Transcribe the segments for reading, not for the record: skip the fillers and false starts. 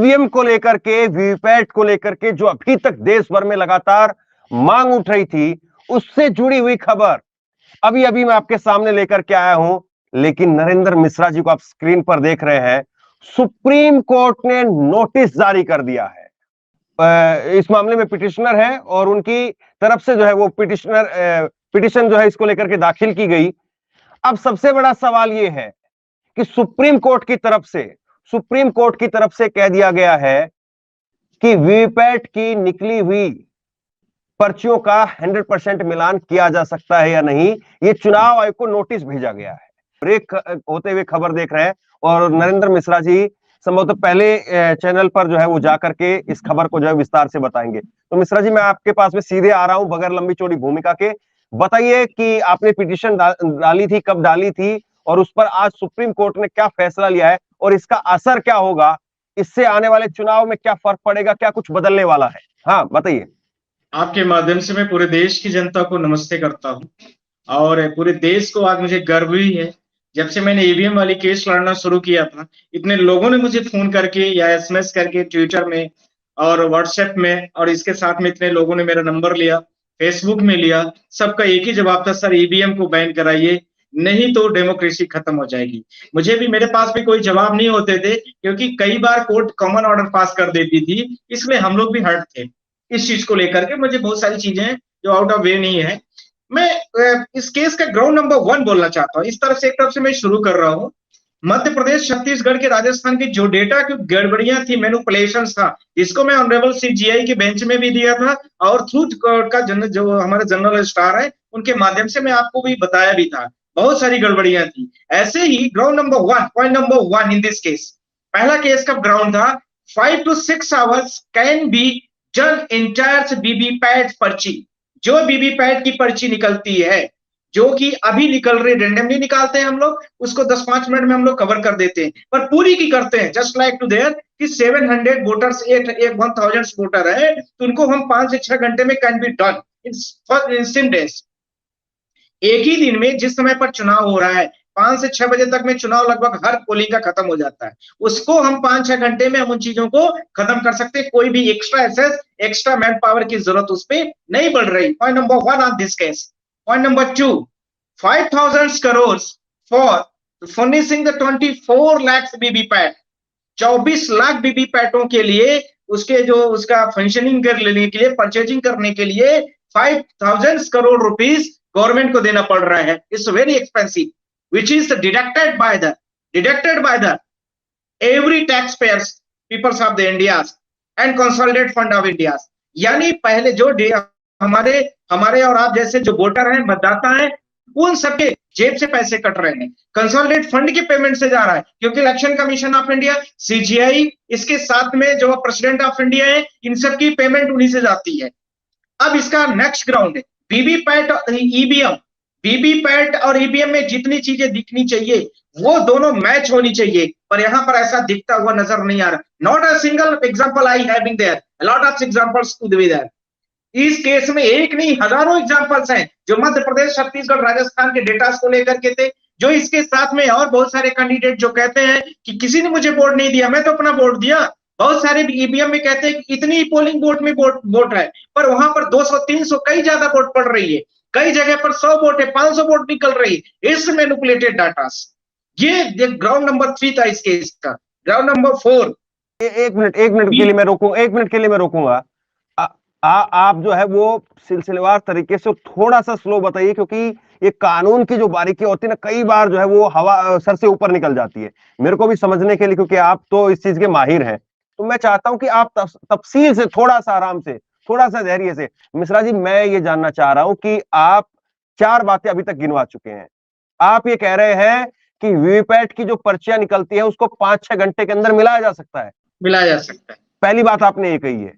EVM को लेकर के, वीवीपैट को लेकर के जो अभी तक देश भर में लगातार मांग उठ रही थी, उससे जुड़ी हुई खबर अभी अभी मैं आपके सामने लेकर के आया हूं। लेकिन नरेंद्र मिश्रा जी को आप स्क्रीन पर देख रहे हैं, सुप्रीम कोर्ट ने नोटिस जारी कर दिया है। इस मामले में पिटिशनर है और उनकी तरफ से जो है वो पिटिशन जो है इसको लेकर के दाखिल की गई। अब सबसे बड़ा सवाल यह है कि सुप्रीम कोर्ट की तरफ से कह दिया गया है कि वीवीपैट की निकली हुई पर्चियों का 100% मिलान किया जा सकता है या नहीं, ये चुनाव आयोग को नोटिस भेजा गया है। ब्रेक होते हुए खबर देख रहे हैं और नरेंद्र मिश्रा जी संभवतः पहले चैनल पर जो है वो जाकर के इस खबर को जो है विस्तार से बताएंगे। तो मिश्रा जी, मैं आपके पास में सीधे आ रहा हूं बगैर लंबी चौड़ी भूमिका के। बताइए कि आपने पिटीशन डाली थी, कब डाली थी और उस पर आज सुप्रीम कोर्ट ने क्या फैसला लिया है और इसका असर क्या होगा, इससे आने वाले चुनाव में क्या फर्क पड़ेगा, क्या कुछ बदलने वाला है? हाँ बताइए। आपके माध्यम से मैं पूरे देश की जनता को नमस्ते करता हूं और पूरे देश को आज मुझे गर्व भी है। जब से मैंने ईवीएम वाली केस लड़ना शुरू किया था, इतने लोगों ने मुझे फोन करके या एसएमएस करके, ट्विटर में और व्हाट्सएप में, और इसके साथ में इतने लोगों ने मेरा नंबर लिया, फेसबुक में लिया। सबका एक ही जवाब था, सर ईवीएम को बैन कराइए, नहीं तो डेमोक्रेसी खत्म हो जाएगी। मुझे भी, मेरे पास भी कोई जवाब नहीं होते थे क्योंकि कई बार कोर्ट कॉमन ऑर्डर पास कर देती थी, इसलिए हम लोग भी हर्ट थे इस चीज को लेकर के। मुझे बहुत सारी चीजें हैं जो आउट ऑफ वे नहीं है। मैं इस केस का ग्राउंड नंबर 1 बोलना चाहता हूँ। इस तरफ से, एक तरफ से मैं शुरू कर रहा हूँ। मध्य प्रदेश, छत्तीसगढ़ के, राजस्थान की जो डेटा की गड़बड़ियां थी, मैनिपुलेशंस था, इसको मैं ऑनरेबल सीजीआई के बेंच में भी दिया था और ट्रूथ का जो हमारे जनरल स्टार है उनके माध्यम से मैं आपको भी बताया भी था। बहुत सारी गड़बड़ियां थी। ऐसे ही ground number 1, point number 1 in this case, पहला केस का ग्राउंड था 5 to 6 hours can be done entire VVPAT पर्ची। जो वीवीपैट की पर्ची निकलती है, जो कि अभी निकल रही, रेंडमली निकालते हैं हम लोग, उसको 10-5 मिनट में हम लोग कवर कर देते हैं, पर पूरी की करते हैं जस्ट लाइक टू देयर कि 700 वोटर्स, 1000 वोटर है तो उनको हम 5 से 6 घंटे में can be done in days. एक ही दिन में जिस समय पर चुनाव हो रहा है, 5 से 6 बजे तक में चुनाव लगभग हर पोलिंग का खत्म हो जाता है, उसको हम 5-6 घंटे में हम उन चीजों को खत्म कर सकते हैं। कोई भी extra access, extra man power की जरूरत उस पर नहीं बढ़ रही। Point number 1 on this case. Point number 2, 5,000 crores for furnishing the 24 lakhs वीवीपैट। 24 लाख वीवीपैटों के लिए उसके जो उसका फंक्शनिंग कर लेने के लिए, परचेजिंग करने के लिए 5,000 crore रुपीस गवर्नमेंट को देना पड़ रहा है। It's very expensive, which is deducted by the every taxpayers, peoples of the India's and consolidated fund of India's। यानी पहले जो हमारे और आप जैसे जो वोटर हैं, मतदाता हैं, उन सबके जेब से पैसे कट रहे हैं, कंसोलिडेटेड फंड के पेमेंट से जा रहा है, क्योंकि election commission of India, CGI, इसके साथ में जो प्रेसिडेंट ऑफ इंडिया है, इन सब की पेमेंट उन्हीं से जाती है। अब इसका नेक्स्ट ग्राउंड है वीवीपैट और ईवीएम। वीवीपैट और ईवीएम में जितनी चीजें दिखनी चाहिए वो दोनों मैच होनी चाहिए, पर यहां पर ऐसा दिखता हुआ नजर नहीं आ रहा। Not a single example I having there, a lot of examples could be there. इस केस में एक नहीं, हजारों एग्जांपल्स हैं जो मध्य प्रदेश, छत्तीसगढ़, राजस्थान के डेटा को लेकर के थे, जो इसके साथ में और बहुत सारे कैंडिडेट जो कहते हैं कि किसी ने मुझे वोट नहीं दिया, मैं तो अपना वोट दिया। बहुत सारे ईवीएम में कहते हैं कि इतनी पोलिंग वोट में वोट है, पर वहां पर 200-300 कई ज्यादा वोट पड़ रही है, कई जगह पर 100 वोट है, 500 वोट निकल रही है। इस मैनिपुलेटेड डाटा, ये ग्राउंड नंबर 3 था इस केस का। Ground number 4। एक मिनट के लिए मैं रोकूंगा, 1 मिनट के लिए मैं रोकूंगा। आप जो है वो सिलसिलेवार तरीके से थोड़ा सा स्लो बताइए, क्योंकि ये कानून की जो बारीकियां होती है ना, कई बार जो है वो हवा सर से ऊपर निकल जाती है मेरे को भी समझने के लिए, क्योंकि आप तो इस चीज के माहिर हैं। तो मैं चाहता हूं कि आप तफसील से, थोड़ा सा आराम से, थोड़ा सा धैर्य से। मिश्रा जी, मैं ये जानना चाह रहा हूं कि आप 4 बातें अभी तक गिनवा चुके हैं। आप ये कह रहे हैं कि वीवीपैट की जो पर्चियां निकलती है उसको 5-6 घंटे के अंदर मिलाया जा सकता है। मिलाया जा सकता है, पहली बात आपने ये कही है,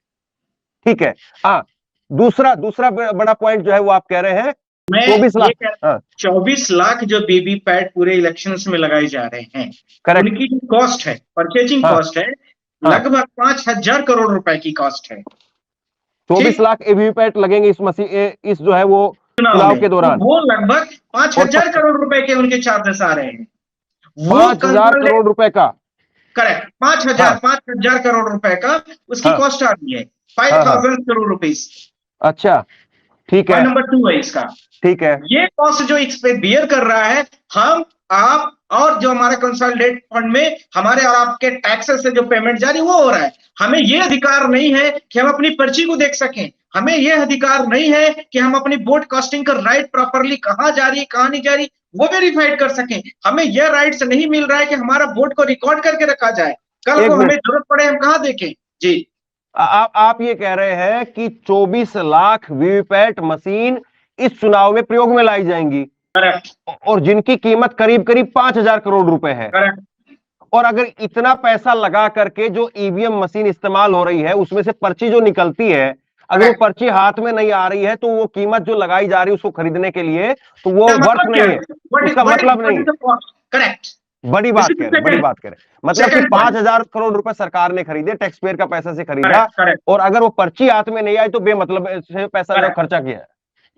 ठीक है। हाँ, दूसरा बड़ा पॉइंट जो है वो आप कह रहे हैं 24 लाख। 24 लाख जो वीवीपैट पूरे इलेक्शंस में लगाए जा रहे हैं, उनकी जो कॉस्ट है, परचेजिंग कॉस्ट है, लगभग 5,000 करोड़ रुपए की कॉस्ट है। 24 लाख वीवीपैट लगेंगे इस जो है वो चुनाव के दौरान, वो लगभग 5,000 करोड़ रुपए के उनके चार्जेस आ रहे हैं। 5,000 करोड़ रुपए का। करेक्ट, हाँ 5,000 करोड़ रुपए का उसकी हाँ कॉस्ट आ रही है, हाँ हाँ 5,000 करोड़ रुपीस। अच्छा ठीक पॉइंट है नंबर 2 है इसका। ठीक है ये कॉस्ट जो इस पे बियर कर रहा है, हम आप और जो हमारे कंसोलिडेट फंड में हमारे और आपके टैक्सेस से जो पेमेंट जारी वो हो रहा है। हमें ये अधिकार नहीं है कि हम अपनी पर्ची को देख सकें, हमें यह अधिकार नहीं है कि हम अपनी बोट कॉस्टिंग का राइट प्रॉपरली कहां जा रही है कहां नहीं जा रही वो वेरीफाइड कर सकें। हमें यह राइट्स नहीं मिल रहा है कि हमारा बोट को रिकॉर्ड करके रखा जाए, कल एक को हमें मिनट जरूरत पड़े हम कहां देखें। जी आप ये कह रहे हैं कि 24 लाख वीवीपैट मशीन इस चुनाव में प्रयोग में लाई जाएंगी करेक्ट और जिनकी कीमत करीब करीब 5,000 करोड़ रुपए है। करेक्ट और अगर इतना पैसा लगा करके जो ईवीएम मशीन इस्तेमाल हो रही है उसमें से पर्ची जो निकलती है, अगर वो करेक्ट। पर्ची हाथ में नहीं आ रही है तो वो कीमत जो लगाई जा रही है उसको खरीदने के लिए तो वो क्या वर्थ मतलब क्या नहीं है? है, उसका मतलब नहीं है। करेक्ट। बड़ी बात कह रहे हैं, बड़ी बात कह रहे हैं, मतलब कि सेकंड पॉइंट। 5,000 करोड़ रुपए सरकार ने खरीदे, टैक्स पेयर का पैसा से खरीदा, करेक्ट करेक्ट और अगर वो पर्ची हाथ में नहीं आई तो बेमतलब से पैसा जो करेक्ट। खर्चा किया है।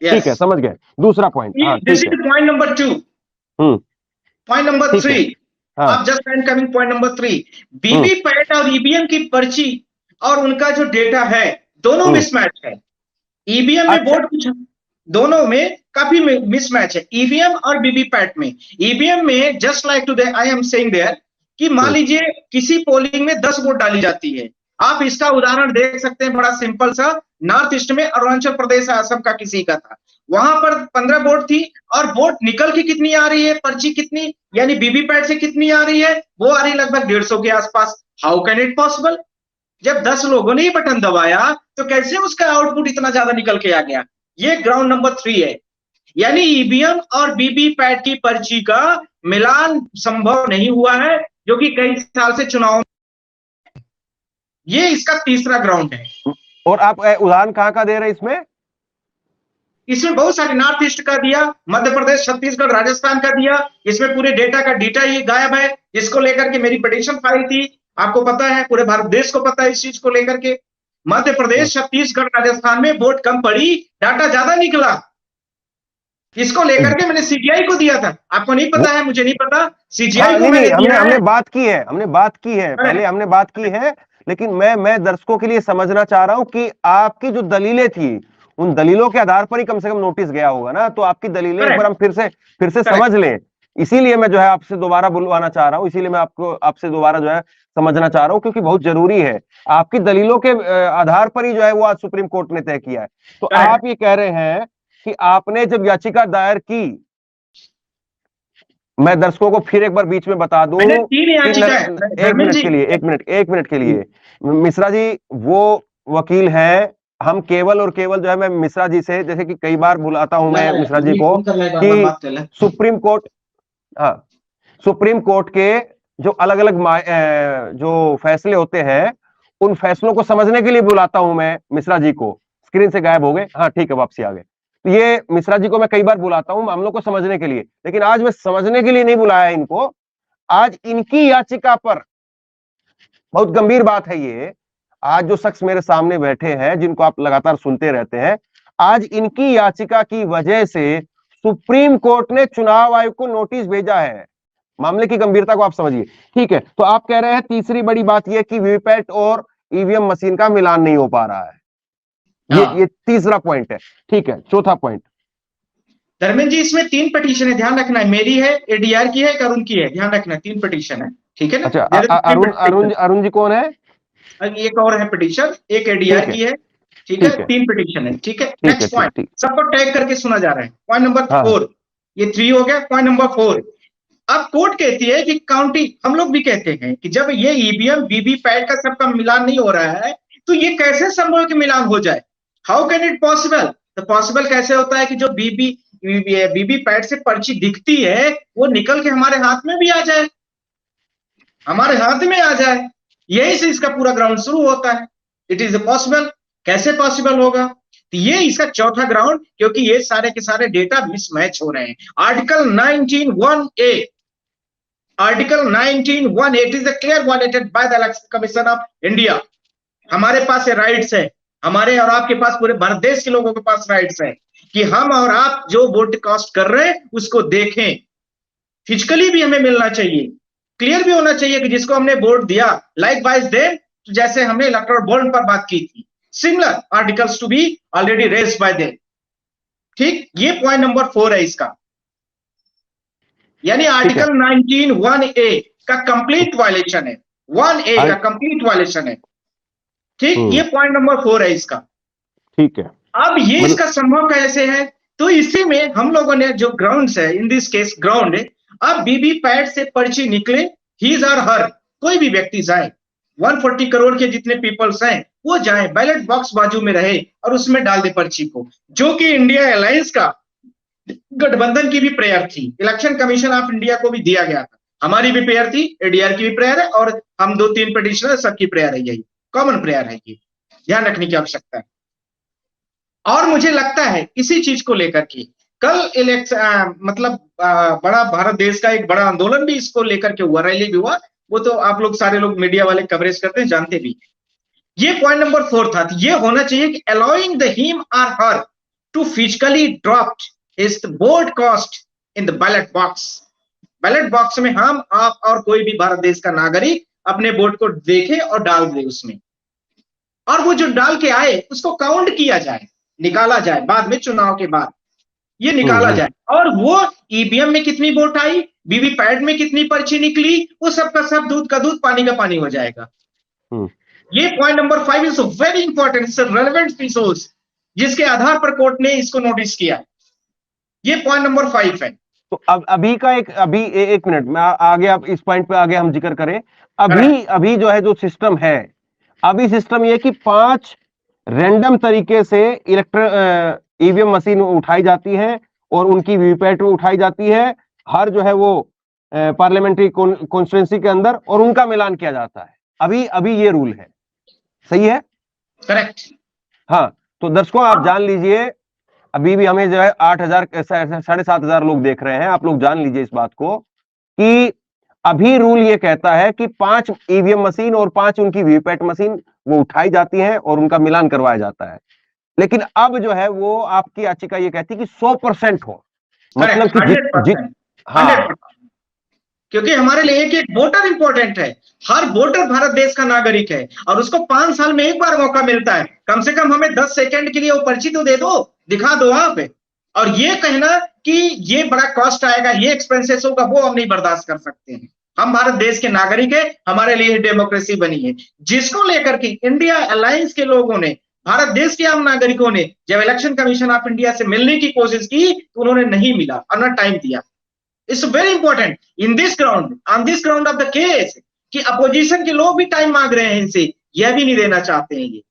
ठीक यस, है, समझ गए। दूसरा पॉइंट, हाँ दिस ठीक है। Is point number 2। Hmm point number ठीक है 3, हाँ आप just and coming point number 3। Hmm VVPAT और ईवीएम की पर्ची और उनका जो डेटा है दोनों हम्म मिसमैच है। ईवीएम में अच्छा वोट कुछ, दोनों में काफी मिसमैच है, ईवीएम और वीवीपैट में। ईवीएम में just like to I am saying there कि मान हम्म लीजिए किसी पोलिंग में 10 वोट डाली जाती है। आप इसका उदाहरण देख सकते हैं, बड़ा सिंपल सा। नॉर्थ ईस्ट में अरुणाचल प्रदेश असम का किसी का था, वहां पर 15 वोट थी और वोट निकल के कितनी आ रही है, पर्ची कितनी यानी वीवीपैट से कितनी आ रही है, वो आ रही है लगभग 150 के आसपास। How can it possible? जब 10 लोगों ने ही बटन दबाया तो कैसे उसका आउटपुट इतना ज्यादा निकल के आ गया? ये ग्राउंड नंबर 3 है। यानी ईवीएम और वीवीपैट की पर्ची का मिलान संभव नहीं हुआ है, जो कि कई साल से चुनाव, ये इसका तीसरा ग्राउंड है। और आप उदाहरण कहाँ का दे रहे हैं इसमें? इसमें बहुत सारे नॉर्थ ईस्ट का दिया, मध्य प्रदेश, छत्तीसगढ़, राजस्थान का दिया। इसमें पूरे डेटा का डेटा ये गायब है, जिसको लेकर के मेरी पिटीशन फाइल थी। आपको पता है, पूरे भारत देश को पता है इस चीज को लेकर के। मध्य प्रदेश, छत्तीसगढ़, राजस्थान में वोट कम पड़ी, डाटा ज्यादा निकला। इसको लेकर के मैंने सीजीआई को दिया था। आपको नहीं पता है, मुझे नहीं पता, सीजीआई हाँ को नहीं मैंने नहीं, हमने दिया है। हमने बात की है, हमने बात की है, पहले हमने बात की है, लेकिन मैं दर्शकों के लिए समझना चाह रहा हूं कि आपकी जो दलीलें थी उन दलीलों के आधार पर ही कम से कम नोटिस गया होगा ना, तो आपकी दलीलें एक बार हम फिर से समझ लें। इसीलिए मैं जो है आपसे दोबारा बुलवाना चाह रहा हूं, इसीलिए मैं आपसे दोबारा जो है समझना चाह रहा हूं, क्योंकि बहुत जरूरी है। आपकी दलीलों के आधार पर ही जो है वो आज सुप्रीम कोर्ट ने तय किया है। तो आप ये कह रहे हैं कि आपने जब याचिका दायर की, मैं दर्शकों को फिर एक बार बीच में बता दूं मैंने 3 कि याचिकाएं, एक मिनट के लिए, एक मिनट के लिए, मिश्रा जी वो वकील है, हम केवल और केवल जो है मैं मिश्रा जी से, जैसे कि कई बार बुलाता हूं मैं मिश्रा जी को कि सुप्रीम कोर्ट, हाँ सुप्रीम कोर्ट के जो अलग अलग जो फैसले होते हैं उन फैसलों को समझने के लिए बुलाता हूं मैं मिश्रा जी को। स्क्रीन से गायब हो गए, हाँ ठीक है वापसी आ गए। ये मिश्रा जी को मैं कई बार बुलाता हूं मामलों को समझने के लिए, लेकिन आज मैं समझने के लिए नहीं बुलाया इनको। आज इनकी याचिका पर, बहुत गंभीर बात है ये, आज जो शख्स मेरे सामने बैठे हैं जिनको आप लगातार सुनते रहते हैं, आज इनकी याचिका की वजह से सुप्रीम कोर्ट ने चुनाव आयोग को नोटिस भेजा है। मामले की गंभीरता को आप समझिए। ठीक है, तो आप कह रहे हैं तीसरी बड़ी बात यह कि वीवीपैट और ईवीएम मशीन का मिलान नहीं हो पा रहा है, ये तीसरा पॉइंट है। ठीक है, चौथा पॉइंट। धर्मेंद्र जी, इसमें 3 पिटीशन है, ध्यान रखना है। मेरी है, एडीआर की है, अरुण की है, ध्यान रखना है। 3 पिटीशन है, ठीक है ना? अच्छा, अरुण जी कौन है? एक और है पिटीशन, एक एडीआर की है, ठीक है? 3 पिटीशन है, ठीक है? नेक्स्ट पॉइंट, सबको टैग करके सुना जा रहा है। पॉइंट नंबर 4, ये 3 हो गया। पॉइंट नंबर 4, अब कोर्ट कहती है कि काउंटी, हम लोग भी कहते हैं कि जब ये ईवीएम वीवीपैट का सबका मिलान नहीं हो रहा है तो ये कैसे संभव कि मिलान हो जाए? How can it possible? तो पॉसिबल कैसे होता है कि जो वीवीपैट से पर्ची दिखती है वो निकल के हमारे हाथ में भी आ जाए, हमारे हाथ में आ जाए। यही से इसका पूरा ग्राउंड शुरू होता है। It is possible. कैसे पॉसिबल होगा? तो ये इसका चौथा ग्राउंड, क्योंकि ये सारे के सारे डेटा मिसमैच हो रहे हैं। Article 19(1)(a, article 19(1)(a) it is clear violated by the election commission of India. हमारे पास राइट्स है, हमारे और आपके पास, पूरे भारत देश के लोगों के पास राइट्स है कि हम और आप जो वोट कास्ट कर रहे हैं उसको देखें। फिजिकली भी हमें मिलना चाहिए, क्लियर भी होना चाहिए कि जिसको हमने वोट दिया, लाइक वाइज देम, जैसे हमने इलेक्टोरल बॉन्ड पर बात की थी, similar articles to be already raised by them. ठीक, ये पॉइंट नंबर 4 है इसका, यानी आर्टिकल 19(1)(a) का कंप्लीट वायलेशन है, 1A का कंप्लीट वायलेशन है। ठीक, ये पॉइंट नंबर 4 है इसका। ठीक है, अब ये इसका संभव कैसे है? तो इसी में हम लोगों ने जो ग्राउंड्स है, इन दिस केस ग्राउंड है, अब वीवीपैट से पर्ची निकले, हीज और हर, कोई भी व्यक्ति जाए, 140 करोड़ के जितने पीपल्स हैं वो जाए, बैलेट बॉक्स बाजू में रहे और उसमें डाल दे पर्ची को, जो कि इंडिया अलायंस का, गठबंधन की भी प्रेयर थी, इलेक्शन कमीशन ऑफ इंडिया को भी दिया गया था, हमारी भी प्रेयर थी, एडीआर की भी प्रेयर है, और हम 2-3 पिटिशनर सबकी प्रेयर है, यही कॉमन प्रेयर है, ये ध्यान रखने की आवश्यकता है। और मुझे लगता है इसी चीज को लेकर के कल इलेक्शन मतलब बड़ा भारत देश का एक बड़ा आंदोलन भी इसको लेकर के हुआ, रैली भी हुआ, वो तो आप लोग सारे लोग मीडिया वाले कवरेज करते हैं, जानते भी। ये पॉइंट नंबर 4 था, ये होना चाहिए कि अलाउइंग द हिम और her to physically dropped his vote cast in the ballot box. Ballot box में हम, आप और कोई भी भारत देश का नागरिक अपने वोट को देखे और डाल दे उसमें, और वो जो डाल के आए उसको काउंट किया जाए, निकाला जाए, बाद में चुनाव के बाद ये निकाला जाए, और वो ईवीएम में कितनी वोट आई, वीवीपैट में कितनी पर्ची निकली, वो सब का सब, दूध का दूध पानी का पानी हो जाएगा। ये point number 5 is very important, it's relevant resource, जिसके आधार पर कोर्ट ने इसको नोटिस किया। ये पॉइंट नंबर 5 है। तो अब अभी का एक मिनट में आगे, आप इस पॉइंट पे आगे हम जिक्र करें। अभी जो है, जो सिस्टम है, अभी सिस्टम ये कि 5 रैंडम तरीके से ईवीएम मशीन उठाई जाती है और उनकी वीवीपैट उठाई जाती है, हर जो है वो पार्लियामेंट्री कॉन्स्टिट्यूएंसी के अंदर, और उनका मिलान किया जाता है। अभी ये रूल है, सही है? करेक्ट। हाँ, तो दर्शकों आप जान लीजिए, अभी भी हमें जो है 8,000 7,500 लोग देख रहे हैं, आप लोग जान लीजिए इस बात को कि अभी रूल ये कहता है कि 5 ईवीएम मशीन और 5 उनकी वीवीपैट मशीन वो उठाई जाती हैं और उनका मिलान करवाया जाता है। लेकिन अब जो है वो आपकी याचिका ये कहती है कि 100% हो, मतलब कि हाँ, क्योंकि हमारे लिए एक वोटर इंपॉर्टेंट है, हर वोटर भारत देश का नागरिक है, और उसको 5 साल में एक बार मौका मिलता है, कम से कम हमें 10 सेकंड के लिए वो पर्ची तो दे दो, दिखा दो आप। और ये कहना कि ये बड़ा कॉस्ट आएगा, ये एक्सपेंसेस होगा, वो हम नहीं बर्दाश्त कर सकते हैं। हम भारत देश के नागरिक है, हमारे लिए डेमोक्रेसी बनी है, जिसको लेकर के इंडिया अलायंस के लोगों ने, भारत देश के आम नागरिकों ने जब इलेक्शन कमीशन ऑफ इंडिया से मिलने की कोशिश की तो उन्होंने नहीं मिला और न टाइम दिया। It's very important in this ground, on this ground of the case, कि अपोजिशन के लोग भी टाइम मांग रहे हैं इनसे, यह भी नहीं देना चाहते हैं ये।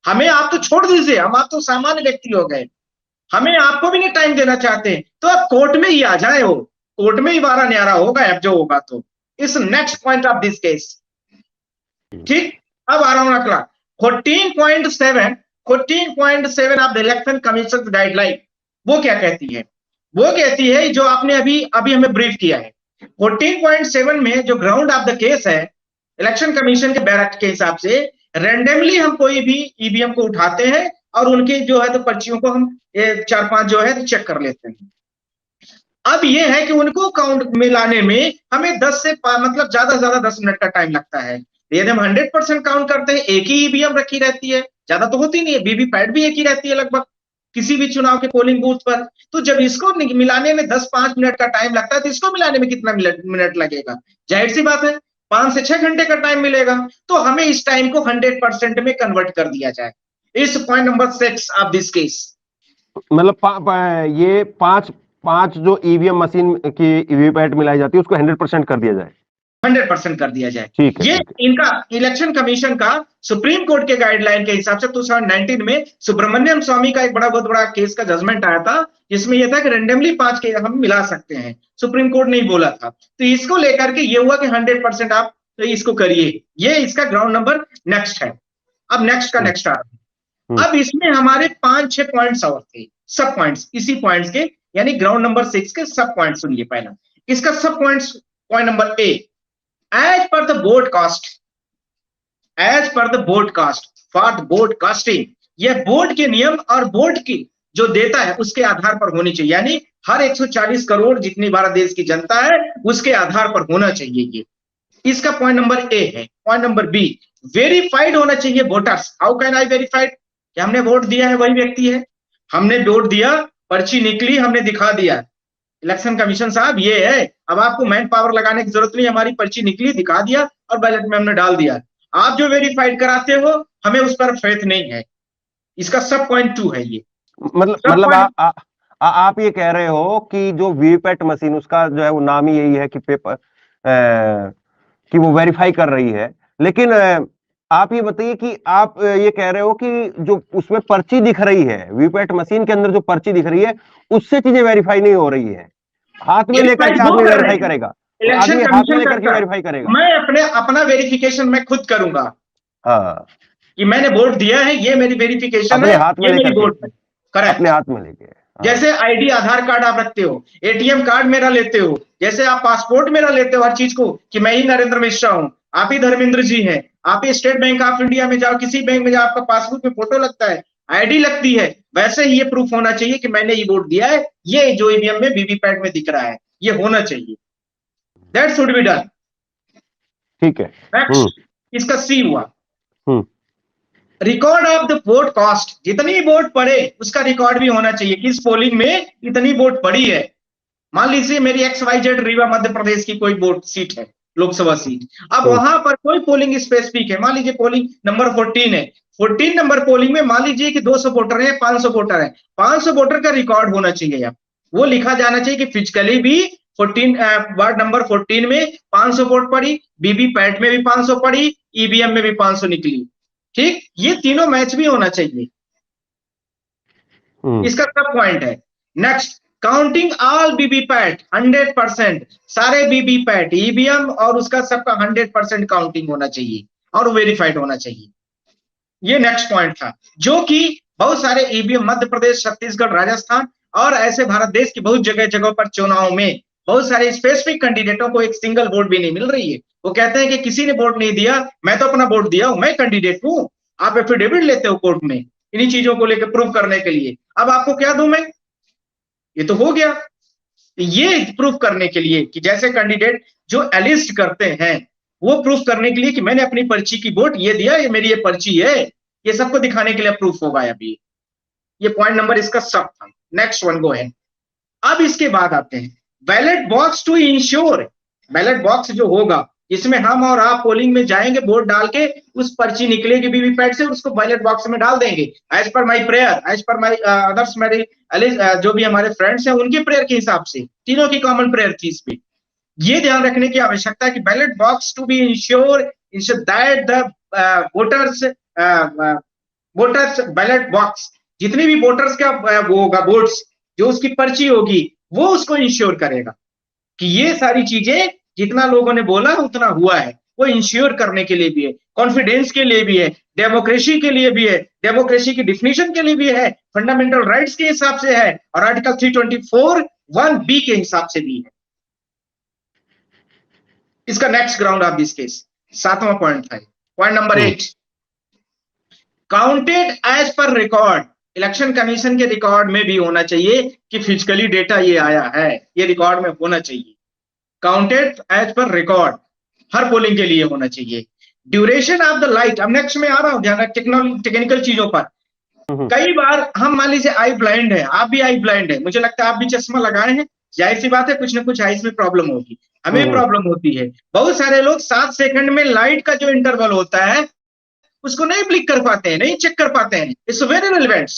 हमें आप तो छोड़ दीजिए, हम आप तो सामान्य व्यक्ति हो गए, हमें आपको भी नहीं टाइम देना चाहते, तो अब कोर्ट में ही आ जाए, हो कोर्ट में ही वारा न्यारा होगा, अब जो होगा तो इस next point of this case. ठीक, अब आ रहा हूं अगला 14.7 of the election commission guideline. वो क्या कहती है? वो कहती है जो आपने अभी हमें ब्रीफ किया है, 14.7 में जो ग्राउंड ऑफ द केस है, इलेक्शन कमीशन के बैरक के हिसाब से रैंडमली हम कोई भी ईवीएम को उठाते हैं और उनके जो है तो पर्चियों को हम 4-5 जो है तो चेक कर लेते हैं। अब ये है कि उनको काउंट मिलाने में हमें 10 से मतलब ज्यादा से ज्यादा 10 मिनट का टाइम लगता है। यदि हम 100% काउंट करते हैं, एक ही ईवीएम रखी रहती है, ज्यादा तो होती नहीं है, वीवीपैट भी एक ही रहती है लगभग किसी भी चुनाव के पोलिंग बूथ पर। तो जब इसको मिलाने में 10-5 मिनट का टाइम लगता है, तो इसको मिलाने में कितना मिनट लगेगा? जाहिर सी बात है 5 से 6 घंटे का टाइम मिलेगा। तो हमें इस टाइम को 100% में कन्वर्ट कर दिया जाए। इस point number 6 of this case, मतलब ये 5 जो ईवीएम मशीन की वीवीपैट मिलाई जाती है उसको 100% कर दिया जाए, 100% कर दिया जाए। ठीक है, ये इनका इलेक्शन कमीशन का सुप्रीम कोर्ट के गाइडलाइन के हिसाब से 2019 में सुब्रमण्यम स्वामी का एक बहुत बड़ा केस का जजमेंट आया था, जिसमें यह था कि रैंडमली 5 के हम मिला सकते हैं। सुप्रीम कोर्ट ने ही बोला था, तो इसको लेकर के ये हुआ कि 100% आप तो इसको करिए। ये इसका ग्राउंड नंबर नेक्स्ट है। अब नेक्स्ट का नेक्स्ट आ रहा है। अब इसमें हमारे 5-6 पॉइंट्स और थे, सब पॉइंट्स इसी पॉइंट्स के, यानी ग्राउंड नंबर 6 के सब पॉइंट सुनिए। पहला इसका सब points, point number A, as per the broadcast for the broadcasting, यह बोर्ड के नियम और बोर्ड की जो देता है उसके आधार पर होनी चाहिए, यानी हर 140 करोड़ जितनी भारत देश की जनता है उसके आधार पर होना चाहिए। इसका पॉइंट नंबर ए है। पॉइंट नंबर बी, वेरीफाइड होना चाहिए voters. How can I verified कि हमने वोट दिया है वही व्यक्ति है, हमने वोट दिया, पर्ची निकली, हमने दिखा दिया, इलेक्शन कमीशन साहब ये है, अब आपको मैन पावर लगाने की जरूरत नहीं, हमारी पर्ची निकली, दिखा दिया और बैलेट में हमने डाल दिया। आप जो वेरीफाइड कराते हो हमें उस पर फेथ नहीं है। इसका सब पॉइंट 2 है ये। सब मतलब पॉइंट आप ये कह रहे हो कि जो वीवीपैट मशीन उसका जो है वो नाम ही यही है कि पेपर कि वो वेरीफाई कर रही है, लेकिन आप ये बताइए कि आप ये कह रहे हो कि जो उसमें पर्ची दिख रही है, वीवीपैट मशीन के अंदर जो पर्ची दिख रही है उससे चीजें वेरीफाई नहीं हो रही है। हाथ में लेकर के वो आदमी कर रहे वेरीफाई हैं, करेगा, इलेक्शन आदमी हाथ में कमीशन लेकर के करता है, वेरीफाई करेगा। मैं अपना वेरिफिकेशन मैं खुद करूंगा हाँ, कि मैंने वोट दिया है, ये मेरी वेरिफिकेशन अपने है, हाथ में ये मेरी लेकर के, वोट है। अपने करेक्ट। हाथ में लेके। हाँ। जैसे आईडी आधार कार्ड आप रखते हो, एटीएम कार्ड मेरा लेते हो, जैसे आप पासपोर्ट मेरा लेते हो हर चीज को कि मैं ही नरेंद्र मिश्रा हूं, आप ही धर्मेंद्र जी हैं, आप ही स्टेट बैंक ऑफ इंडिया में जाओ, किसी बैंक में जाओ, आपका पासबुक में फोटो लगता है, आईडी लगती है, वैसे ही ये प्रूफ होना चाहिए कि मैंने ये वोट दिया है, ये जो ईवीएम में वीवीपैट में दिख रहा है ये होना चाहिए। That should be done. ठीक है। नेक्स्ट, इसका सी हुआ, hmm record of the vote cast, जितनी वोट पड़े उसका रिकॉर्ड भी होना चाहिए, किस पोलिंग में इतनी वोट पड़ी है। मान लीजिए मेरी XYZ रीवा मध्य प्रदेश की कोई वोट सीट है, लोकसभा सीट, अब वहां पर कोई पोलिंग स्पेसिफिक है, मान लीजिए पोलिंग नंबर 14 है, 14 नंबर पोलिंग में मान लीजिए कि 200 वोटर है, 500 वोटर है, 500 वोटर का रिकॉर्ड होना चाहिए। अब वो लिखा जाना चाहिए कि फिजिकली भी 14 वार्ड नंबर 14 में 500 वोट पड़ी, वीवीपैट में भी 500 पड़ी, ईवीएम में भी 500 निकली। ठीक, ये तीनों मैच भी होना चाहिए। इसका सब पॉइंट है। नेक्स्ट, काउंटिंग ऑल वीवीपैट 100%, सारे वीवीपैट ईवीएम और उसका सबका 100% काउंटिंग होना चाहिए और वेरीफाइड होना चाहिए। ये नेक्स्ट पॉइंट था, जो कि बहुत सारे ईवीएम मध्य प्रदेश, छत्तीसगढ़, राजस्थान और ऐसे भारत देश की बहुत जगह जगह पर चुनाव में बहुत सारे स्पेसिफिक कैंडिडेटों को एक सिंगल वोट भी नहीं मिल रही है। वो कहते हैं कि किसी ने वोट नहीं दिया, मैं तो अपना वोट दिया हूं, मैं कैंडिडेट हूं। आप एफिडेविट लेते हो कोर्ट में इन्हीं चीजों को लेकर प्रूव करने के लिए, अब आपको क्या दूं मैं, ये तो हो गया। ये प्रूफ करने के लिए कि जैसे कैंडिडेट जो एलिस्ट करते हैं वो प्रूफ करने के लिए कि मैंने अपनी पर्ची की वोट ये दिया, ये मेरी ये पर्ची है, ये सबको दिखाने के लिए प्रूफ होगा अभी। ये पॉइंट नंबर इसका सब था। नेक्स्ट वन गो है। अब इसके बाद आते हैं ballot box to ensure, ballot box जो होगा इसमें हम और आप पोलिंग में जाएंगे, वोट डाल के उस पर्ची निकलेगी वीवीपैट से, उसको बैलेट बॉक्स में डाल देंगे एज पर माई प्रेयर, एज पर माई अदर्स, मेरे जो भी हमारे फ्रेंड्स हैं उनके प्रेयर के हिसाब से, तीनों की कॉमन प्रेयर थी इस पे। ये ध्यान रखने की आवश्यकता है कि ballot box to be ensure that the voters voters ballot box, जितनी भी वोटर्स का वो होगा वोट्स, जो उसकी पर्ची होगी वो उसको इंश्योर करेगा कि ये सारी चीजें जितना लोगों ने बोला उतना हुआ है। वो इंश्योर करने के लिए भी है, कॉन्फिडेंस के लिए भी है, डेमोक्रेसी के लिए भी है, डेमोक्रेसी की डिफिनेशन के लिए भी है, फंडामेंटल राइट्स के हिसाब से है और आर्टिकल 324(1)(b) के हिसाब से भी है। इसका next ground of this case 7वां पॉइंट था। Point number 8, counted as per record, election commission के रिकॉर्ड में भी होना चाहिए कि फिजिकली डेटा ये आया है, ये रिकॉर्ड में होना चाहिए। काउंटेड एज पर रिकॉर्ड हर पोलिंग के लिए होना चाहिए। ड्यूरेशन ऑफ द लाइट, अब नेक्स्ट में आ रहा हूं, ध्यान रख टेक्निकल चीजों पर। कई बार हम मान लीजिए आई ब्लाइंड है, आप भी आई ब्लाइंड है, मुझे लगता है आप भी चश्मा लगाए हैं, जाहिर सी बात है कुछ ना कुछ आईज में प्रॉब्लम होगी, हमें भी प्रॉब्लम होती है। बहुत सारे लोग 7 सेकंड में लाइट का जो इंटरवल होता है उसको नहीं ब्लिक कर पाते हैं, नहीं चेक कर पाते हैं, इट्स वेरी रिलेवेंट।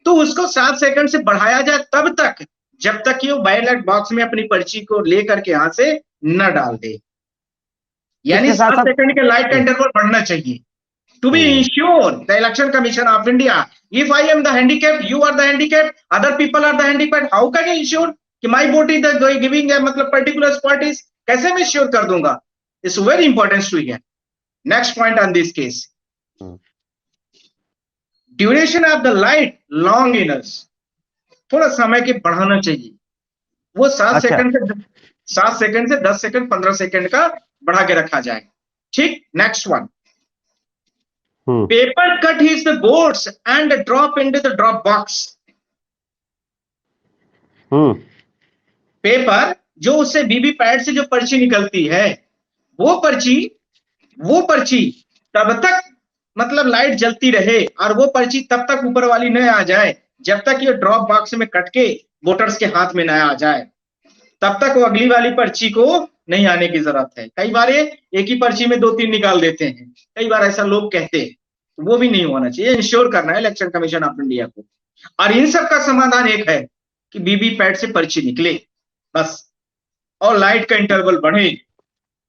तो उसको 7 सेकंड से बढ़ाया जाए तब तक जब तक कि वो बैलेट बॉक्स में अपनी पर्ची को लेकर के यहां से न डाल दे, यानी 7 सेकंड के लाइट का इंटरवल बढ़ना चाहिए to be ensure the election commission of India, if I am the handicapped, you are the handicapped, other people are the handicapped, how can I ensure कि my vote is the giving a मतलब particular parties, कैसे मैं sure कर दूंगा? It's very important to hear. Next point on this case, duration of the light long enough, थोड़ा समय के बढ़ाना चाहिए, वो 7 सेकंड से 10 सेकंड 15 सेकंड का बढ़ा के रखा जाए। ठीक, next one, paper cut his the votes and drop into the drop box. Paper जो उससे वीवीपैट से जो पर्ची निकलती है वो पर्ची तब तक मतलब लाइट जलती रहे और वो पर्ची तब तक ऊपर वाली न आ जाए जब तक ये ड्रॉप बॉक्स में कट के वोटर्स के हाथ में न आ जाए, तब तक वो अगली वाली पर्ची को नहीं आने की जरूरत है। कई बार एक ही पर्ची में 2-3 निकाल देते हैं, कई बार ऐसा लोग कहते हैं, वो भी नहीं होना चाहिए। इंश्योर करना है इलेक्शन कमीशन ऑफ इंडिया को। और इन सब का समाधान एक है कि वीवीपैट से पर्ची निकले बस, और लाइट का इंटरवल बढ़े।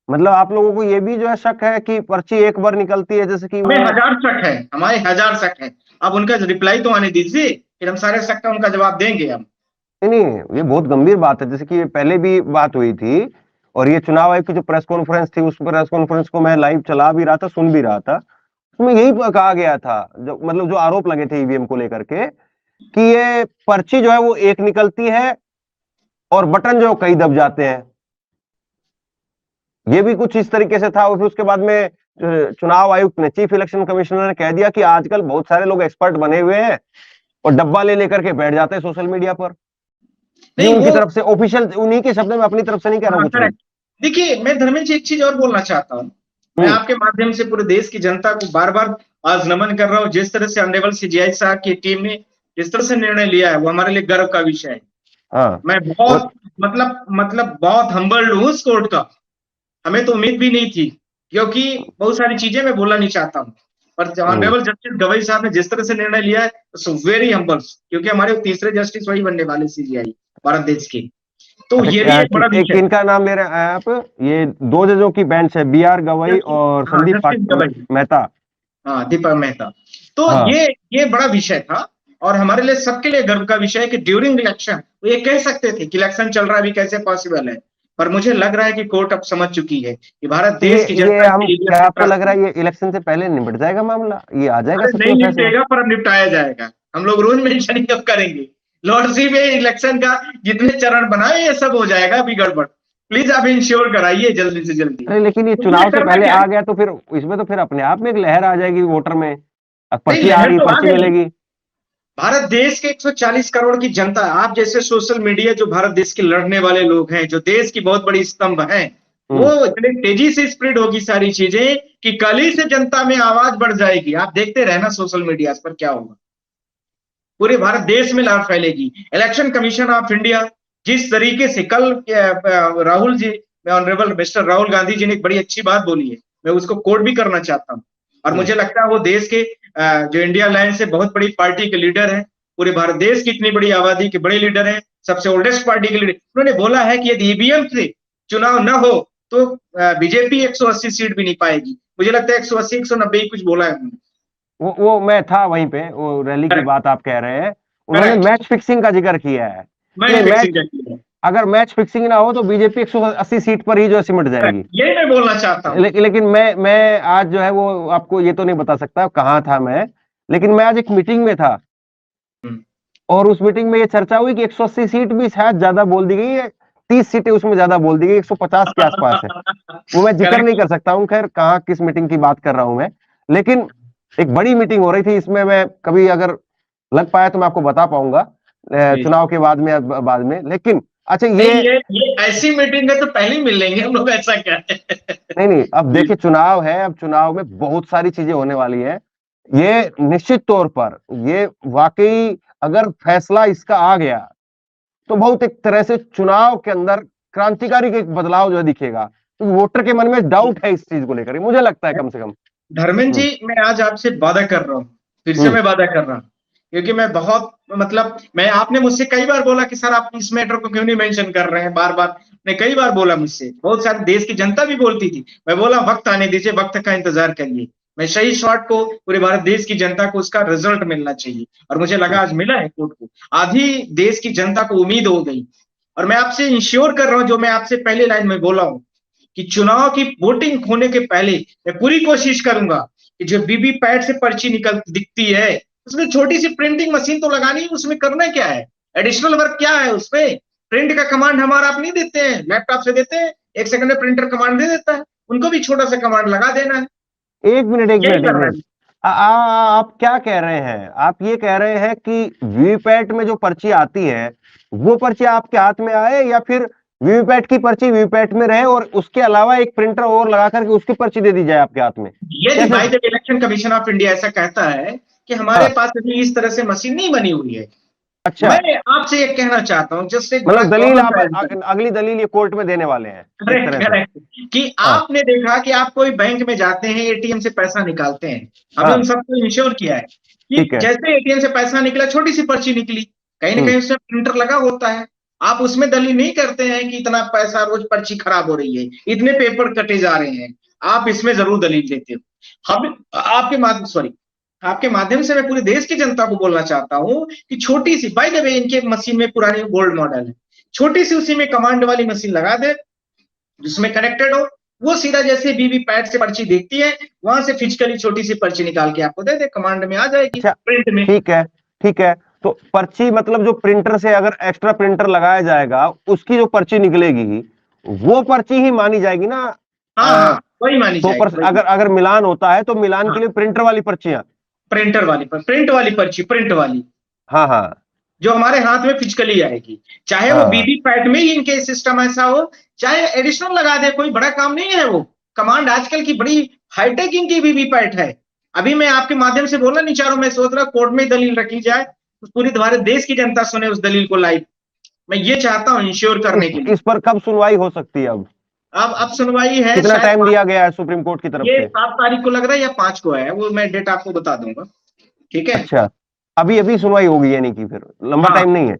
मतलब आप लोगों को ये भी जो है शक है कि पर्ची एक बार निकलती है, जैसे कि हमें 1000 शक है, हमारे 1000 शक है। अब उनका रिप्लाई तो आने दीजिए, फिर हम सारे शक का उनका जवाब देंगे हम। नहीं, ये बहुत गंभीर बात है। जैसे कि ये पहले भी बात हुई थी, और ये चुनाव आयोग की जो प्रेस कॉन्फ्रेंस थी, उस प्रेस कॉन्फ्रेंस को मैं लाइव चला भी रहा था, सुन भी रहा था। उसमें यही कहा गया था, जो मतलब जो आरोप लगे थे ईवीएम को लेकर के, कि ये पर्ची जो है वो एक निकलती है और बटन जो कई दब जाते हैं। ये भी कुछ इस तरीके से था। और फिर उसके बाद में चुनाव आयुक्त ने, चीफ इलेक्शन कमिश्नर ने कह दिया कि आजकल बहुत सारे लोग एक्सपर्ट बने हुए हैं और डब्बा ले लेकर के बैठ जाते हैं सोशल मीडिया पर। नहीं, उनकी तरफ से ऑफिशियल, उन्हीं के शब्द में, अपनी तरफ से नहीं कह रहा हूं कुछ भी। देखिए, मैं धर्मेंद्र जी एक चीज और बोलना चाहता हूँ। मैं आपके माध्यम से पूरे देश की जनता को बार बार आज नमन कर रहा हूँ। जिस तरह से ऑनरेबल सीजीआई साहब की टीम ने जिस तरह से निर्णय लिया है, वो हमारे लिए गर्व का विषय है। हाँ, मैं बहुत मतलब बहुत हम्बल्ड हूँ उस कोर्ट का। हमें तो उम्मीद भी नहीं थी, क्योंकि बहुत सारी चीजें मैं बोलना नहीं चाहता हूँ, पर ऑनरेबल जस्टिस गवई साहब ने जिस तरह से निर्णय लिया है, वेरी हम्बल्स, क्योंकि हमारे तीसरे जस्टिस वही बनने वाले सीजीआई भारत देश के। तो ये भी एक बड़ा विषय। इनका नाम ले रहे हैं आप, ये 2 जजों की बेंच है, बीआर गवई और संदीप मेहता। हाँ, दीपक मेहता। तो ये बड़ा विषय था, और हमारे लिए, सबके लिए गर्व का विषय है कि ड्यूरिंग इलेक्शन वो ये कह सकते थे कि इलेक्शन चल रहा है, अभी कैसे पॉसिबल है। पर मुझे लग रहा है कि कोर्ट अब समझ चुकी है कि भारत देश की जनता क्या आपको लग रहा है ये इलेक्शन से पहले निपट जाएगा मामला, ये आ जाएगा? नहीं निपटेगा, पर अब निपटाया जाएगा। हम लोग रोज मेंशनिंग कब करेंगे, लॉर्डशिप में इलेक्शन का जितने चरण बनाए ये सब हो जाएगा। अभी गड़बड़, प्लीज आप इंश्योर कराइए जल्दी से जल्दी। अरे लेकिन ये चुनाव से पहले आ गया तो फिर इसमें तो फिर अपने आप में एक लहर आ जाएगी वोटर में, पर्ची आ रही, पर्ची मिलेगी। भारत देश के 140 करोड़ की जनता, आप जैसे सोशल मीडिया जो भारत देश के लड़ने वाले लोग हैं, जो देश की बहुत बड़ी स्तंभ हैं, वो इतने तेजी से स्प्रेड होगी सारी चीजें कि कल ही से जनता में आवाज बढ़ जाएगी। आप देखते रहना सोशल मीडिया पर क्या होगा, पूरे भारत देश में लहर फैलेगी। इलेक्शन कमीशन ऑफ इंडिया जिस तरीके से कल राहुल जी, ऑनरेबल मिस्टर राहुल गांधी जी ने एक बड़ी अच्छी बात बोली है, मैं उसको कोट भी करना चाहता हूँ। और मुझे लगता है वो देश के जो इंडिया अलायंस से बहुत बड़ी पार्टी के लीडर हैं, पूरे भारत देश की इतनी बड़ी आबादी के बड़े लीडर हैं, सबसे ओल्डेस्ट पार्टी के लीडर। उन्होंने बोला है कि यदि ईवीएम से चुनाव न हो तो बीजेपी 180 सीट भी नहीं पाएगी। मुझे लगता है 180, 190 कुछ बोला है उन्होंने। वो मैं था वहीं पे, वो रैली की बात आप कह रहे हैं। उन्होंने मैच फिक्सिंग का जिक्र किया है। अगर मैच फिक्सिंग ना हो तो बीजेपी 180 सीट पर ही जो है सिमट जाएगी। यही मैं बोलना चाहता हूँ। लेकिन मैं आज जो है वो आपको ये तो नहीं बता सकता कहाँ था मैं, लेकिन मैं आज एक मीटिंग में था, और उस मीटिंग में ये चर्चा हुई कि 180 सीट भी शायद ज्यादा बोल दी गई है, 30 सीटें उसमें ज्यादा बोल दी गई, 150 के आसपास है। वो मैं जिक्र नहीं कर सकता हूँ, खैर कहाँ किस मीटिंग की बात कर रहा हूं मैं, लेकिन एक बड़ी मीटिंग हो रही थी। इसमें मैं कभी अगर लग पाया तो मैं आपको बता पाऊंगा चुनाव के बाद में। लेकिन अच्छा, ये ऐसी मीटिंग है तो पहले ही मिल लेंगे हम लोग, ऐसा क्या है? नहीं, अब देखिए चुनाव है, अब चुनाव में बहुत सारी चीजें होने वाली है। ये निश्चित तौर पर, ये वाकई अगर फैसला इसका आ गया तो बहुत एक तरह से चुनाव के अंदर क्रांतिकारी एक बदलाव जो है दिखेगा। तो वोटर के मन में डाउट है इस चीज को लेकर, मुझे लगता है कम से कम। धर्मेंद्र जी, मैं आज आपसे वादा कर रहा हूँ, फिर से मैं वादा कर रहा हूँ, क्योंकि मैं बहुत आपने मुझसे कई बार बोला कि सर आप इस मैटर को क्यों नहीं मेंशन कर रहे हैं बार बार। ने कई बार बोला मुझसे, बहुत सारे देश की जनता भी बोलती थी। मैं बोला वक्त आने दीजिए, वक्त का इंतजार करिए। मैं सही शॉट को, पूरे भारत देश की जनता को उसका रिजल्ट मिलना चाहिए, और मुझे लगा आज मिला है कोर्ट को। आधी देश की जनता को उम्मीद हो गई, और मैं आपसे इंश्योर कर रहा हूँ, जो मैं आपसे पहले लाइन में बोला हूँ, कि चुनाव की वोटिंग होने के पहले मैं पूरी कोशिश करूंगा कि जो वीवीपैट से पर्ची दिखती है, उसमें छोटी सी प्रिंटिंग मशीन तो लगानी है, उसमें करना क्या है, एडिशनल वर्क क्या है उसमें? प्रिंट का कमांड हमारा आप नहीं देते हैं, लैपटॉप से देते हैं, 1 सेकंड में प्रिंटर कमांड दे देता है, उनको भी छोटा सा कमांड लगा देना है। एक मिनट, आप क्या कह रहे हैं? आप ये कह रहे हैं कि वीवीपैट में जो पर्ची आती है वो पर्ची आपके हाथ में आए, या फिर वीवीपैट की पर्ची वीवीपैट में रहे और उसके अलावा एक प्रिंटर और लगा करके उसकी पर्ची दे दी जाए आपके हाथ में। ये भाई जब इलेक्शन कमीशन ऑफ इंडिया ऐसा कहता है कि हमारे हाँ। पास अभी इस तरह से मशीन नहीं बनी हुई है। अच्छा, मैं आपसे ये कहना चाहता हूं जिससे एक बड़ा मतलब दलील कॉमन आप सेंस, अगली दलील ये कोर्ट में देने वाले हैं एक करेक्ट तरह से। करेक्ट, कि हाँ आपने देखा कि आप कोई बैंक में जाते हैं, एटीएम से पैसा निकालते हैं, हमने उन हाँ, सबको इंश्योर किया है कि ठीक है। जैसे एटीएम से पैसा निकला, छोटी सी पर्ची निकली, कहीं ना हम्म। कहीं उसमें प्रिंटर लगा होता है। आप उसमें दलील नहीं करते हैं कि इतना पैसा रोज पर्ची खराब हो रही है, इतने पेपर कटे जा रहे हैं, आप इसमें जरूर दलील देते हो। हम आपके माध्यम सॉरी आपके माध्यम से मैं पूरे देश की जनता को बोलना चाहता हूं कि छोटी सी, बाय द वे, इनके मशीन में पुरानी गोल्ड मॉडल है, छोटी सी उसी में कमांड वाली मशीन लगा दे जिसमें कनेक्टेड हो, वो सीधा जैसे वीवीपैट से पर्ची देखती है, वहां से फिजिकली छोटी सी पर्ची निकाल के आपको दे दे, कमांड में आ जाएगी अच्छा, प्रिंट में। ठीक है, ठीक है। तो पर्ची मतलब जो प्रिंटर से अगर एक्स्ट्रा प्रिंटर लगाया जाएगा उसकी जो पर्ची निकलेगी वो पर्ची ही मानी जाएगी ना। हाँ हाँ, वही मानी जाएगी, 100% वही। अगर अगर मिलान होता है तो मिलान हाँ, के लिए प्रिंटर वाली पर्चियां। प्रिंटर वाली प्रिंट वाली पर्ची, प्रिंट वाली, हाँ हाँ जो हमारे हाथ में फिजिकली आएगी, चाहे वो हाँ, वीवीपैट में ही इनके सिस्टम ऐसा हो, चाहे एडिशनल लगा दे, कोई बड़ा काम नहीं है वो। कमांड आजकल की बड़ी हाईटेक इनकी वीवीपैट है। अभी मैं आपके माध्यम से बोलना नहीं चाह रहा हूं, मैं सोच रहा कोर्ट में दलील रखी जाए, पूरी भारत देश की जनता सुने उस दलील को लाइव। मैं ये चाहता हूं इंश्योर करने के लिए। इस पर कब सुनवाई हो सकती है अब? अब सुनवाई है कितना शायद टाइम दिया गया है सुप्रीम कोर्ट की तरफ ये से? 7 तारीख को लग रहा है या 5 को है, वो मैं डेट आपको बता दूंगा, ठीक है। अच्छा, अभी अभी सुनवाई होगी यानी कि फिर लंबा हाँ, टाइम नहीं है?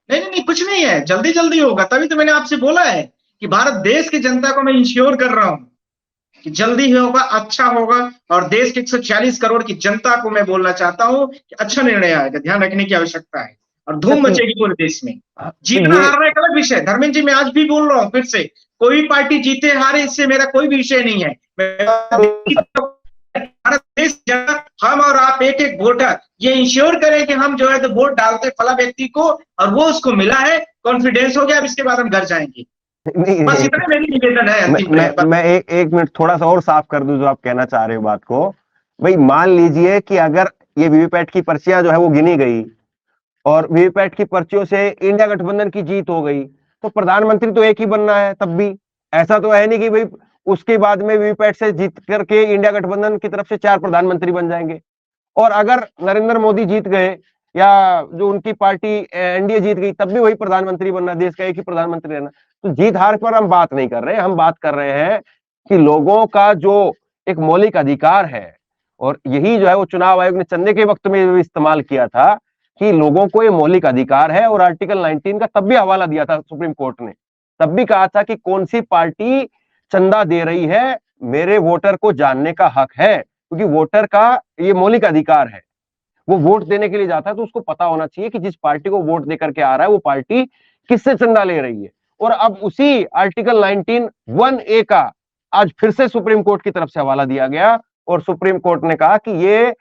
नहीं नहीं नहीं, कुछ नहीं है, जल्दी जल्दी होगा, तभी तो मैंने आपसे बोला है कि भारत देश की जनता को मैं इंश्योर कर रहा हूं कि जल्दी होगा, अच्छा होगा। और देश के 140 करोड़ की जनता को मैं बोलना चाहता हूं कि अच्छा निर्णय आएगा, ध्यान रखने की आवश्यकता है, और अच्छा, धूम मचेगी पूरे देश में। तो जीतना ये हारना एक अलग विषय है धर्मेंद्र जी, मैं आज भी बोल रहा हूं फिर से, कोई पार्टी जीते हारे इससे मेरा कोई भी विषय नहीं है। भारत देश जनता, हम और आप एक एक वोटर ये इंश्योर करें कि हम जो है तो वोट डालते फला व्यक्ति को और वो उसको मिला है, कॉन्फिडेंस हो गया, अब इसके बाद हम घर जाएंगे। नहीं, बस इतना मेरी निवेदन है अंतिम पे। मैं एक मिनट थोड़ा सा और साफ कर दूं जो आप कहना चाह रहे हो बात को। भाई मान लीजिए कि अगर ये वीवीपैट की पर्चियां जो है वो गिनी गई और वीवीपैट की पर्चियों से इंडिया गठबंधन की जीत हो गई, तो प्रधानमंत्री तो एक ही बनना है तब भी। ऐसा तो है नहीं कि भाई उसके बाद में वीवीपैट से जीत करके इंडिया गठबंधन की तरफ से 4 प्रधानमंत्री बन जाएंगे। और अगर नरेंद्र मोदी जीत गए या जो उनकी पार्टी एनडीए जीत गई तब भी वही प्रधानमंत्री बनना, देश का एक ही प्रधानमंत्री रहना। तो जीत हार पर हम बात नहीं कर रहे हैं, हम बात कर रहे हैं कि लोगों का जो एक मौलिक अधिकार है, और यही जो है वो चुनाव आयोग ने चंदे के वक्त में भी इस्तेमाल किया था कि लोगों को ये मौलिक अधिकार है। और आर्टिकल 19 का तब भी हवाला दिया था सुप्रीम कोर्ट ने, तब भी कहा था कि कौन सी पार्टी चंदा दे रही है, मेरे वोटर को जानने का हक है, क्योंकि वोटर का ये मौलिक अधिकार है। वो वोट देने के लिए जाता है तो उसको पता होना चाहिए कि जिस पार्टी को वोट देकर के आ रहा है वो पार्टी किससे चंदा ले रही है। और अब उसी आर्टिकल 19(1)(a) का आज फिर से सुप्रीम कोर्ट की तरफ से हवाला दिया गया और सुप्रीम कोर्ट ने कहा कि ये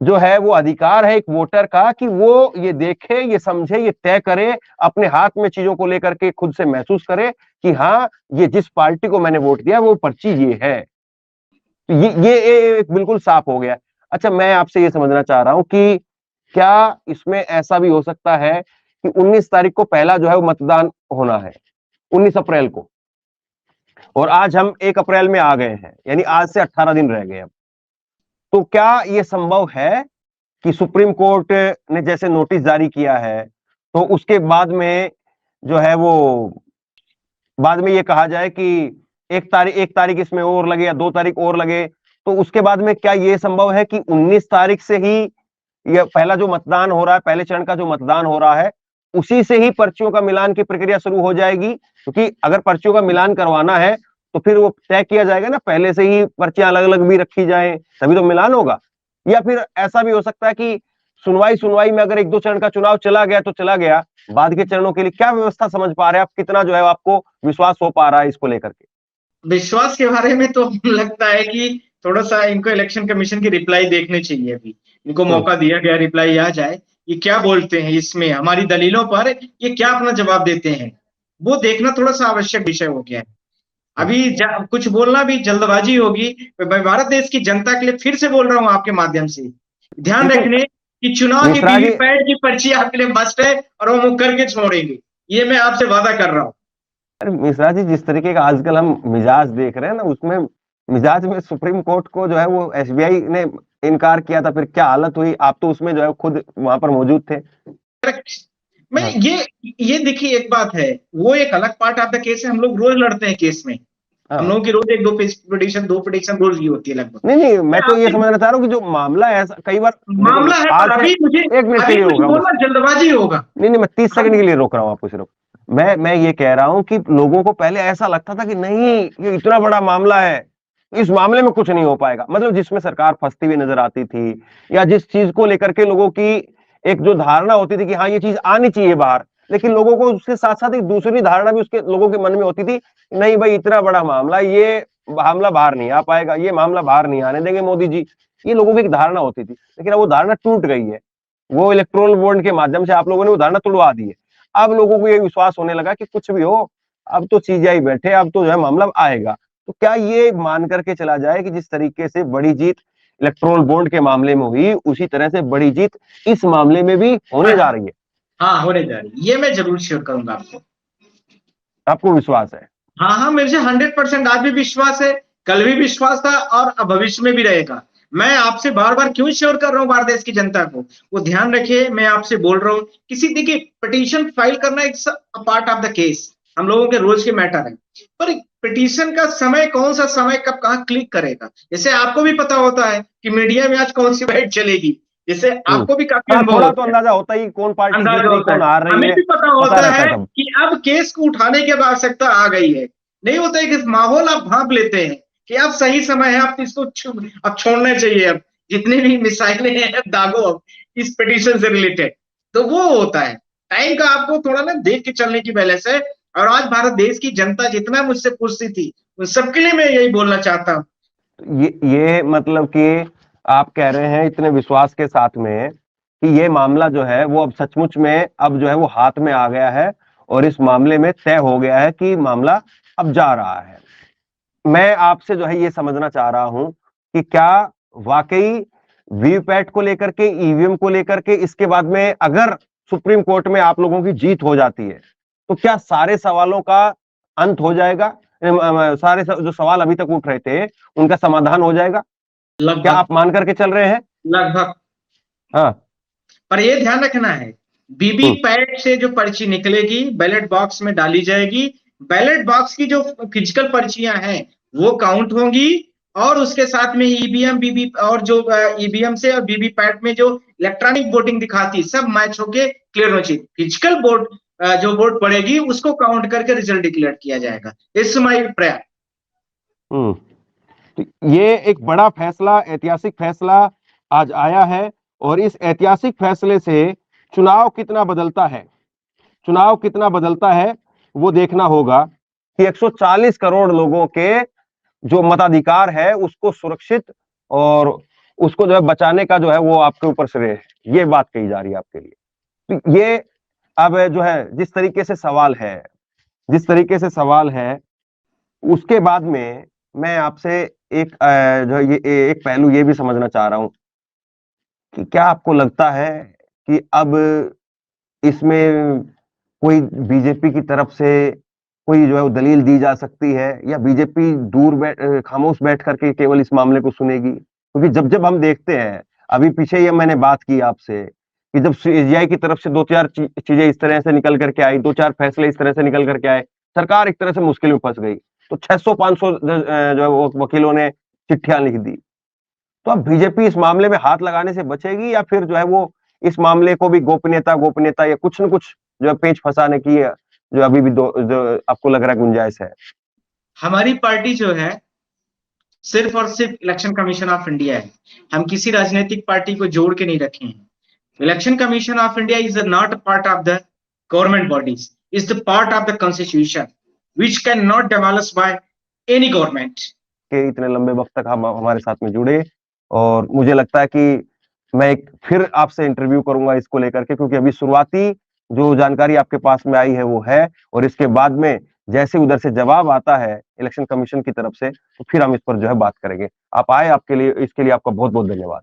जो है वो अधिकार है एक वोटर का कि वो ये देखे, ये समझे, ये तय करे, अपने हाथ में चीजों को लेकर के खुद से महसूस करे कि हाँ ये जिस पार्टी को मैंने वोट दिया वो पर्ची ये है। तो ये बिल्कुल साफ हो गया। अच्छा, मैं आपसे ये समझना चाह रहा हूं कि क्या इसमें ऐसा भी हो सकता है कि 19 तारीख को पहला जो है वो मतदान होना है, 19 अप्रैल को, और आज हम 1 अप्रैल में आ गए हैं, यानी आज से 18 दिन रह गए अब। तो क्या ये संभव है कि सुप्रीम कोर्ट ने जैसे नोटिस जारी किया है तो उसके बाद में जो है वो बाद में ये कहा जाए कि 1 तारीख इसमें और लगे या 2 तारीख और लगे, तो उसके बाद में क्या ये संभव है कि 19 तारीख से ही ये पहला जो मतदान हो रहा है, पहले चरण का जो मतदान हो रहा है, उसी से ही पर्चियों का मिलान की प्रक्रिया शुरू हो जाएगी? क्योंकि अगर पर्चियों का मिलान करवाना है तो फिर वो तय किया जाएगा ना, पहले से ही पर्चियां अलग अलग भी रखी जाए तभी तो मिलान होगा। या फिर ऐसा भी हो सकता है कि सुनवाई में अगर 1-2 चरण का चुनाव चला गया तो चला गया, बाद के चरणों के लिए क्या व्यवस्था समझ पा रहे हैं आप? कितना जो है आपको विश्वास हो पा रहा है इसको लेकर के? विश्वास के बारे में तो लगता है कि थोड़ा सा इनको इलेक्शन कमीशन की रिप्लाई देखनी चाहिए, अभी इनको मौका दिया गया, रिप्लाई आ जाए, ये क्या बोलते हैं इसमें हमारी दलीलों पर, ये क्या अपना जवाब देते हैं, वो देखना थोड़ा सा आवश्यक विषय हो गया है। अभी कुछ बोलना भी जल्दबाजी होगी। मैं भारत देश की जनता के लिए फिर से बोल रहा हूं आपके माध्यम से, ध्यान लेकिन रखने कि चुनाव की मिश्रा जी, वीवीपैट की पर्ची आपके लिए मस्ट है और वो मुख करके छोड़ेंगे, ये मैं आपसे वादा कर रहा हूं। अरे मिश्रा जी, जिस तरीके का आजकल हम मिजाज देख रहे हैं ना, उसमें मिजाज में सुप्रीम कोर्ट को जो है वो एसबीआई ने इनकार किया था, फिर क्या हालत हुई, आप तो उसमें जो है खुद वहां पर मौजूद थे। करेक्ट। मैं हाँ ये देखिए, एक बात है, वो एक अलग पार्ट ऑफ द केस है, हम लोग रोज लड़ते हैं केस में। हम हाँ। लोगों की रोज एक दो पिटिशन रोज की होती है लगभग। नहीं नहीं, मैं मैं तो ये आपसे समझना चाह रहा हूँ कि जो मामला है ऐसा कई बार, देखो मामला है, पर आज से एक मिनट के अभी लिए रोक कुछ रहा हूँ बस। बोलना जल्दबाजी होगा। नहीं नहीं, मैं 30 सेकंड हम के लिए रोक रहा हूँ आपको सिर्फ। मैं ये कह रहा हूं कि लोगों को पहले ऐसा लगता था कि नहीं, ये इतना बड़ा मामला है, इस मामले में कुछ नहीं हो पाएगा, मतलब जिसमें सरकार फंसती हुई नजर आती थी, या जिस चीज को लेकर के लोगों की एक जो धारणा होती थी कि हाँ ये चीज आनी चाहिए बाहर, लेकिन लोगों को उसके साथ साथ एक दूसरी धारणा भी उसके लोगों के मन में होती थी, नहीं भाई इतना बड़ा मामला, ये मामला बाहर नहीं आ पाएगा, ये मामला बाहर नहीं आने देंगे मोदी जी, ये लोगों की एक धारणा होती थी। लेकिन अब वो धारणा टूट गई है, वो इलेक्ट्रोल बॉन्ड के माध्यम से आप लोगों ने वो धारणा तुड़वा दी है। अब लोगों को ये विश्वास होने लगा कि कुछ भी हो, अब तो सीजीआई बैठे, अब तो जो है मामला आएगा। तो क्या ये मान करके चला जाए कि जिस तरीके से बड़ी जीत इलेक्ट्रोल बॉन्ड के मामले में हुई, उसी तरह से बड़ी जीत इस मामले में भी होने जा रही है? हाँ, होने जा रही है, ये मैं जरूर शेयर करूंगा आपको। आपको विश्वास है? हाँ हाँ, मेरे से 100% आज भी विश्वास है, कल भी विश्वास था, और अब भविष्य में भी रहेगा। मैं आपसे बार बार क्यों श्योर कर रहा हूँ भारत देश की जनता को, वो ध्यान रखिए, मैं आपसे बोल रहा हूँ, किसी देखिए पिटीशन फाइल करना it's a part of the case, हम लोगों के रोज के मैटर है, पर पिटीशन का समय, कौन सा समय कब कहाँ क्लिक करेगा, जैसे आपको भी पता होता है कि मीडिया में आज कौन सी बाइट चलेगी, जैसे आपको भी काफी हाँ, अनुभव थोड़ा तो होता है, अंदाजा होता ही, कौन पार्टी जीत अंदाजा रही, होता कौन है, हार रही हमें है, भी पता पता होता रहता है है सब। कि अब केस को उठाने की आवश्यकता आ गई है। नहीं होता है कि माहौल आप भांप लेते हैं कि अब सही समय है, आप इसको अब छोड़ना चाहिए, अब जितनी भी मिसाइलें हैं अब दागो, अब इस पिटीशन से रिलेटेड, तो वो होता है टाइम का, आपको थोड़ा ना देख के चलने की बैलेंस है। और आज भारत देश की जनता जितना मुझसे पूछती थी, उन सबके लिए मैं यही बोलना चाहता हूँ। ये मतलब कि आप कह रहे हैं इतने विश्वास के साथ में कि ये मामला जो है वो अब सचमुच में अब जो है वो हाथ में आ गया है, और इस मामले में तय हो गया है कि मामला अब जा रहा है। मैं आपसे जो है ये समझना चाह रहा हूं कि क्या वाकई वीवीपैट को लेकर के, ईवीएम को लेकर के, इसके बाद में अगर सुप्रीम कोर्ट में आप लोगों की जीत हो जाती है, तो क्या सारे सवालों का अंत हो जाएगा? सारे जो सवाल अभी तक उठ रहे थे उनका समाधान हो जाएगा? क्या लगभग आप मान करके चल रहे हैं? लगभग। हाँ। पर ये ध्यान रखना है, बीबी पैट से जो पर्ची निकलेगी बैलेट बॉक्स में डाली जाएगी, बैलेट बॉक्स की जो फिजिकल पर्चियां हैं वो काउंट होंगी, और उसके साथ में ईवीएम बीबी और जो ईवीएम से और बीबी पैट में जो इलेक्ट्रॉनिक वोटिंग दिखाती, सब मैच होके क्लियर होनी चाहिए। फिजिकल वोट जो वोट पड़ेगी उसको काउंट करके रिजल्ट डिक्लेयर किया जाएगा, इस समय प्रयास। हम्म। तो ये एक बड़ा फैसला, ऐतिहासिक फैसला आज आया है, और इस ऐतिहासिक फैसले से चुनाव कितना बदलता है, चुनाव कितना बदलता है वो देखना होगा कि 140 करोड़ लोगों के जो मताधिकार है उसको सुरक्षित और उसको जो है बचाने का जो है वो आपके ऊपर श्रेय है, ये बात कही जा रही है आपके लिए। तो ये अब जो है जिस तरीके से सवाल है, जिस तरीके से सवाल है, उसके बाद में मैं आपसे एक जो है ये एक पहलू ये भी समझना चाह रहा हूं कि क्या आपको लगता है कि अब इसमें कोई बीजेपी की तरफ से कोई जो है वो दलील दी जा सकती है, या बीजेपी खामोश बैठ करके केवल इस मामले को सुनेगी? क्योंकि जब जब हम देखते हैं, अभी पीछे ये मैंने बात की आपसे कि जब सीजीआई की तरफ से दो चार चीजें इस तरह से निकल करके आई, दो चार फैसले इस तरह से निकल करके आए, सरकार एक तरह से मुश्किल में फंस गई, तो 600-500 जो है वो वकीलों ने चिट्ठियां लिख दी। तो अब बीजेपी इस मामले में हाथ लगाने से बचेगी, या फिर जो है वो इस मामले को भी गोपनीयता गोपनीयता या कुछ न कुछ जो है पेच फंसाने की जो अभी भी जो आपको लग रहा है गुंजाइश है? हमारी पार्टी जो है सिर्फ और सिर्फ इलेक्शन कमीशन ऑफ इंडिया है, हम किसी राजनीतिक पार्टी को जोड़ के नहीं रखे हैं। Election commission of India is not part of the government bodies, is the part of the constitution which can not demolish by any government. कि इतने लंबे वक्त तक हम हमारे साथ में जुड़े, और मुझे लगता है कि मैं एक फिर आपसे इंटरव्यू करूंगा इसको लेकर के, क्योंकि अभी शुरुआती जो जानकारी आपके पास में आई है वो है, और इसके बाद में जैसे उधर से जवाब आता है इलेक्शन कमीशन की तरफ से, तो फिर हम इस पर जो है बात करेंगे। आप आए, आपके लिए इसके लिए आपका बहुत बहुत धन्यवाद।